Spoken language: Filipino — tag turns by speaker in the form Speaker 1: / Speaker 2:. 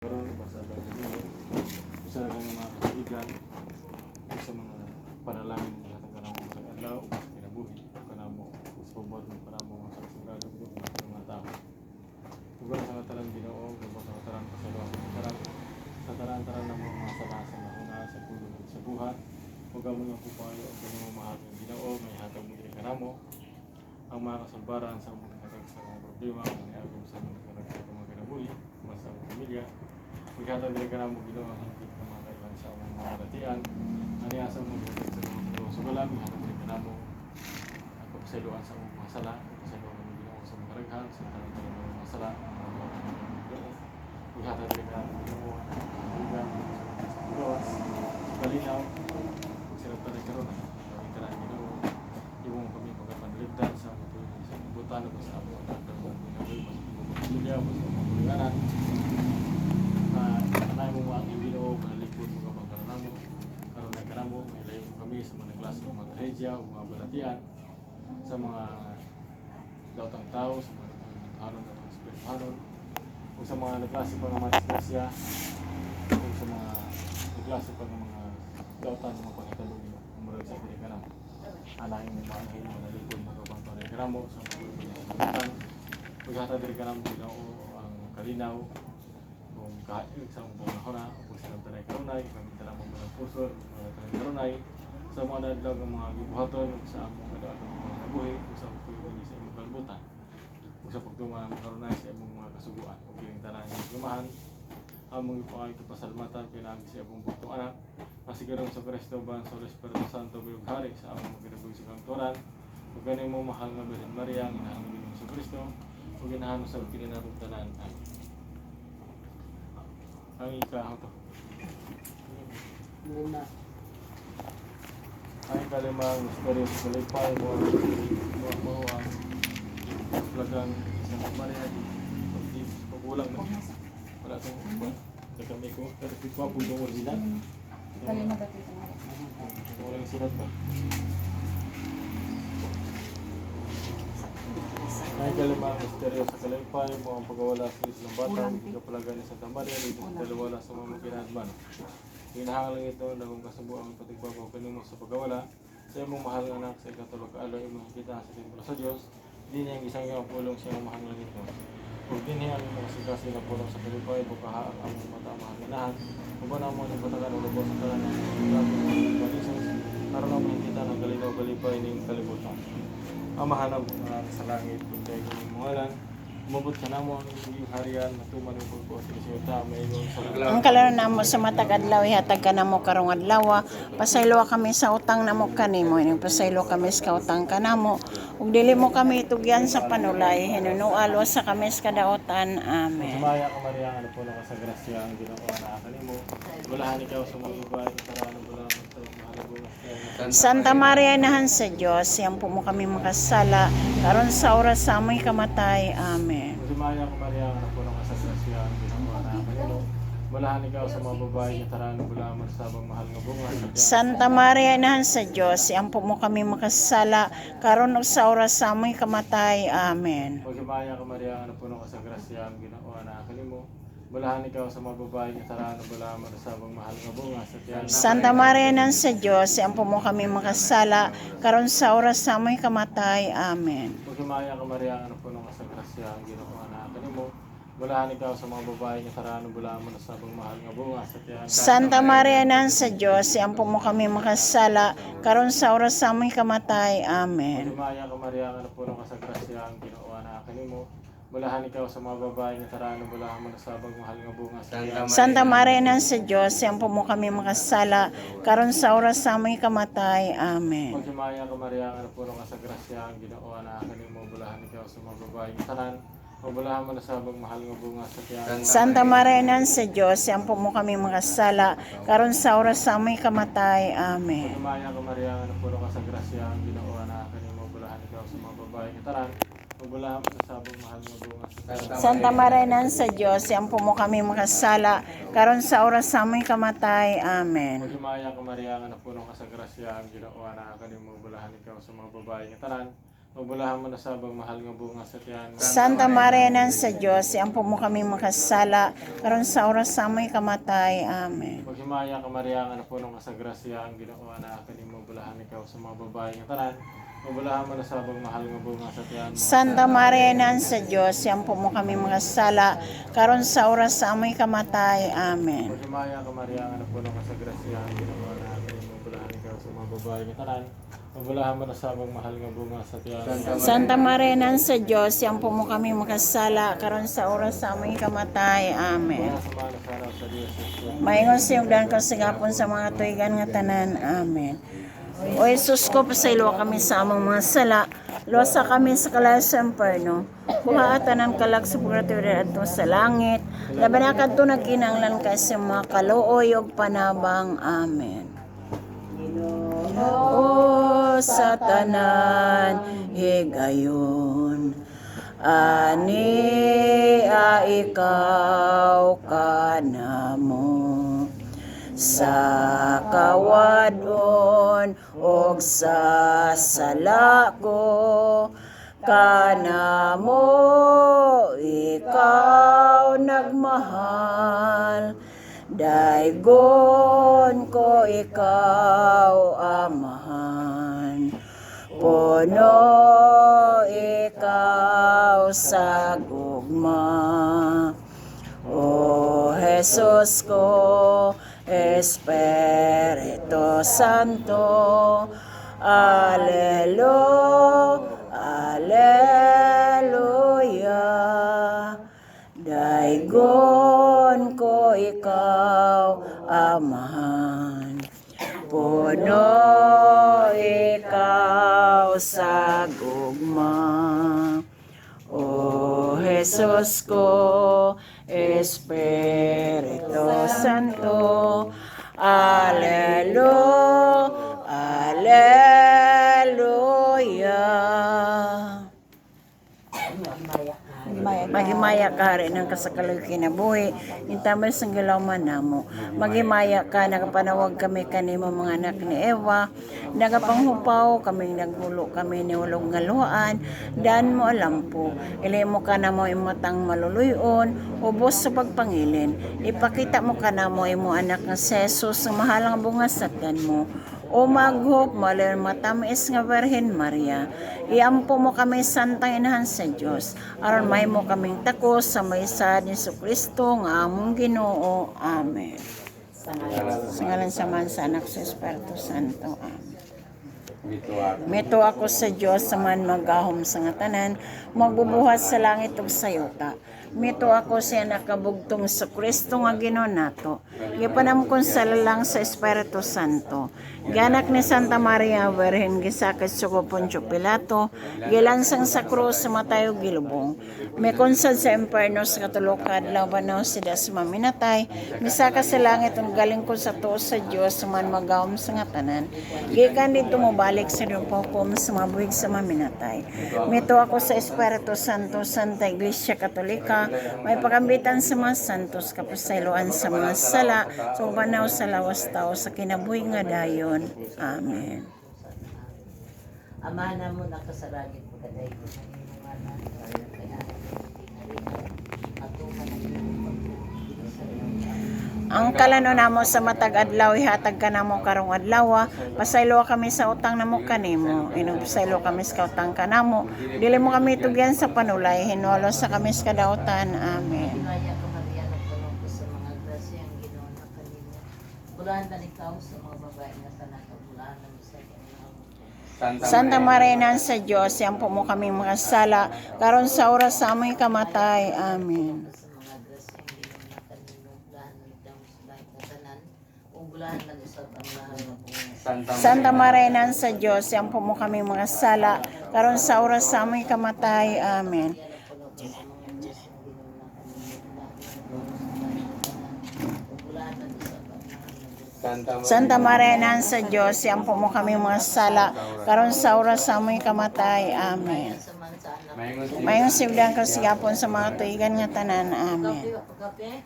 Speaker 1: Karon basta ba dili usa ka nga mga kaibigan sa mga panalangin nga tanang mga adlaw ug sa kinabuhi kanamo sa pagbuhat ng panamo sa sigurado ng mga tao. Ug sa tanan Ginoo ug sa tanan pasalamat sa tanan ng mga salasa na una sa pulong sa buhat ug ang mga pupayo ang kanimo mahal ng Ginoo may hatag mo diri kanamo ang mga kasulbaran sa mga hatag sa mga problema ang niagom sa mga kinabuhi sa mga pamilya. Pagkatapos din ka na mo ginawa ang higit na mga kailan sa mga latian. Ano yung asang magbutot sa mga sugalan, pagkatapos din ka na mo pagpasailuan sa mga sala, pagpasailuan ng ginawa sa mga raghan, sa mga mga sala, pagkatapos din ka na mo ginawa sa mga gawas, kalinaw, pagsilap ka rin karoon, pagkatapos ka na ginawa, yung kami pagkapanligdan sa mga butan o sa mga pagkapanligdan, sa anay mo ang Ginoo malikod mga pagkaranamo karon na kanamo may layo kami sa mga klase ng mga trahedya o mga balatian sa mga daotang tao sa mga hanon at espirituhanon o sa mga klase pa ng mga disgrasya o sa mga klase pa ng mga daotan ng mga pagkatalo ng murag sa diri kanamo anay mo maanhin malikod mga pagkaranamo sa mga balatian pagkatapos diri kanamo Ginoo ang kalinaw kahit sa mga hora o sa tanay karunay, pagkita mo mga puso, mga tanay karunay, sa mga dadlaw ng mga gibuhaton, sa mga dadlaw ng mga nabuhi, o sa pagpili sa imong kalibutan, o sa pagtuman ng karunay sa imong mga kasuguan, o kiling tanan ng lumahan, ang mga ipangay kapasalmatan, pinagi sa imong butong anak, masigurong sa Kristo ban sa Espiritu Santo, biyog hari sa among ginabog sa kangturan, o ganin mo mahal nga Birhen Maria, ang inahang Ginoo sa Kristo, o ginahan sa pininarong tanan. Ang ikaw to.
Speaker 2: Lima.
Speaker 1: Ay kalimang misteryo sa kalipay mo ang plagang isang Maria di pagulang na. Wala itong kami ko. Pero ito po yung original.
Speaker 2: Kalima ba ito?
Speaker 1: Walang sulat pa. Ay kalimang misteryo sa kalipay mo ang pagkawala sa isang bata. Hindi ka palaga ni Santa Maria. Dito sa dalawala sa mga kinahadman. Hinahang lang ito na kung kasubo ang patigbabaw kanimo sa pagkawala. Sa imong mahal nga anak sa ikatulog kaalo imong kita sa templo sa Dios. Di niya ang isang iyong pulong sa imong mahal lang ito. Kung di niya ang masikasi na pulong sa kalipay, pagkahaan ang mata mahanginahan. Kung ba na mo ng patakan o lubos sa talan ng mga panisos, karoon ang mahingkita ng kalinaw kalipay ng kalibutan. Ang mahanap sa langit kung tayo kong mungalan. Umabot ka na mo ang iyong harian na tuman ng pagbuhat sa isiyota may iyong
Speaker 2: Ang kalaro namo sa matag adlaw ihatag ka namo karong adlaw. Pasaylo kami sa utang namo kanimo. Ini pasaylo kami sa utang kanamo. Ug dili mo kami itugyan sa panulay. Hinunualo sa kami sa kadaotan. Amen.
Speaker 1: Sumaya ka Maria, ano po na sa grasya ang Ginoo na kanimo. Bulahan ikaw sa mga ibay, karano bulang sa mahalago.
Speaker 2: Santa Maria inahan sa Dios, siyampo mo kami makasala karon sa oras sa amoy kamatay. Amen.
Speaker 1: Sumaya ka Maria, ano po na sa grasya ang Ginoo na kanimo. Bulahan ikaw sa mga babae nga karano bulang sa sabang mahal nga bunga.
Speaker 2: Santa Maria inahan sa Dios, siyampo mo kami makasala karon ug sa oras sa amoy kamatay. Amen.
Speaker 1: Sumaya ka Maria, ano po na sa grasya ang Ginoo na kanimo. Bulahan ikaw sa mga babae nga karano bulang sa sabang mahal nga bunga sa tiyan.
Speaker 2: Santa Maria inahan sa Dios, siyampo mo kami makasala karon sa oras sa amoy kamatay. Amen.
Speaker 1: Sumaya ka Maria, ano po na sa grasya ang Ginoo na kanimo. Bulahan ikaw sa mga babae nga karano bulang sa sabang mahal nga bunga sa tiyan.
Speaker 2: Santa Maria inahan sa Dios, siyampo mo kami makasala karon sa oras sa amoy kamatay. Amen.
Speaker 1: Sumaya ka Maria, ano po na sa grasya ang Ginoo na kanimo. Bulahan ikaw sa mga babae nga karano bulang sa sabang mahal nga bunga sa tiyan.
Speaker 2: Santa Maria inahan sa Dios, siyampo mo kami makasala karon sa oras sa amoy kamatay. Amen.
Speaker 1: Sumaya ka Maria, ano po na sa grasya ang Ginoo na kanimo. Bulahan ikaw sa mga babae nga karano bulahan mo na sabang mahal nga bunga sa tiyan.
Speaker 2: Santa Maria inahan sa Dios, siyampo mo kami makasala karon sa oras sa amoy kamatay. Amen.
Speaker 1: Sumaya ka Maria, ano po na sa grasya ang Ginoo na kanimo. Bulahan ikaw sa mga babae nga karano bulahan mo na sabang mahal nga bunga sa tiyan.
Speaker 2: Santa Maria inahan sa Dios, siyampo mo kami makasala karon sa oras sa amoy kamatay. Amen.
Speaker 1: Sumaya ka Maria, ano po na sa grasya ang Ginoo na kanimo. Bulahan ikaw sa mga babae nga karano Pabulahan mo na sabang mahal nga bunga sa tiyan.
Speaker 2: Santa Maria nan sa Diyos, iampo mo kami makasala, karon sa oras sa aming kamatay. Amen.
Speaker 1: Paghimaya ka Maria, nga napuno ka sa grasya, ang Ginoo na kanimo bulahan ikaw sa mga babae nga tanan. Pabulahan mo na sabang mahal nga bunga sa tiyan.
Speaker 2: Santa Maria nan sa Diyos, iampo mo kami makasala, karon sa oras sa aming kamatay. Amen.
Speaker 1: Paghimaya ka Maria, nga napuno ka sa grasya, ang Ginoo na kanimo bulahan ikaw sa mga babae nga tanan. Pabulahan mo na sabang mahal nga bunga sa tiyan.
Speaker 2: Santa Maria nan sa Diyos, iampo mo kami makasala, karon sa oras sa aming kamatay. Amen.
Speaker 1: Sumala sa araw sa Diyos.
Speaker 2: Maingon sa iyong kasigapon sa mga tuigan nga tanan. Amen. O Jesus ko, pasaylo kami sa among mga sala, losa kami sa kalayas sa emperno, buhaatan ang kalag sa purgatorio adto sa langit, laban na kadto nagkinanglan kay sa mga kaluoy ug panabang. Amen. O Satanan, higayon, ani ikaw kanamo, sa kawadon og sa sala ko, kanamo ikaw nagmahal, daygon ko ikaw amahan, puno ikaw sa gugma. O Jesus ko, Espiritu Santo, Alleluia. Daygon ko ikaw amahan, puno ikaw sa gugma. O Jesus ko, Espiritu Santo, Alleluia. Magimaya ka rin ng kasakaloy kinabuhi, intamay sang gilaman namo. Magimaya ka, nagapanawag kami kanimo mga anak ni Eva, nagapanghupaw kami, naghulo kami ni ulog nga luhaan, daan mo alam po, ilay mo ka na mo imatang maluluyon, ubos sa pagpangilin, ipakita mo ka na mo imo anak nga si Jesus, ang mahalang bunga sa tiyan mo. O maghop, maler matamis nga Virgen Maria, iampo mo kami santang inahan sa Diyos, aron may mo kaming takos sa maysad ni Kristo nga among Ginoo. Amen. Sa ngalan sa Man, sa Anak, sa Espiritu Santo. Amen. Mito ako sa Diyos sa man magahom sa nga tanan, magbubuhat sa langit ug sa yuta. Mito ako siya nakabugtong sa Kristo nga Ginoo nato. Gipanamkon sa lalang sa Espiritu Santo. Ganak ni Santa Maria Virgen gisakit sa Poncio Pilato, gilansang sa krus sa matayo gilubong. May konsad sa emperno sa katulokad labanaw si das maminatay, misaka sa langit ang galing ko sa tuos sa Dios sa man magahom sa nga tanan. Gikan dito mo balik sa iyong pokom sa mabuhig sa maminatay. Mito ako sa Espiritu Santo, Santa Iglesia Katolika, may pagambitan sa mga santos, kapasayloan sa mga sala, sa banaw sa lawas tao, sa kinabuhi nga dayon. Amen.
Speaker 3: Amana mo nakasaragit mo kaday ko sa iyong mana, kaya atuman ang iyong pagpupili sa iyong
Speaker 2: Ang kalano namo sa matag adlaw ihatag ka namo karong adlaw, pasaylo kami sa utang namo kanimo, pasaylo kami sa utang kanamo, dili mo kami tugyan sa panulay, hinwalo sa kami sa kadautan. Amen.
Speaker 3: Himaya ka Maria, nagpunong ko sa mga grasya ang Ginoo na kanimo. Bulahan na ikaw sa mga babae na tanan, bulahan na mo sa iyong
Speaker 2: Santa Maria nan sa Diyos, iampo mo kaming makasala, karon sa oras sa aming kamatay. Amen.
Speaker 3: sa mga grasya ang Ginoo na kanimo, bulahan na ikaw sa lahat na tanan, o bulahan na isab ang mahal na bunga.
Speaker 2: Santa Maria nan sa Diyos, iampo mo kaming makasala, karon sa oras sa aming kamatay. Amen. Santa Maria nan sa Diyos, iampo mo kaming makasala, karon sa oras sa aming kamatay. Amen. Mayong sigdan kasigapon sa mga tuigan nga tanan. Amen.
Speaker 3: Kape?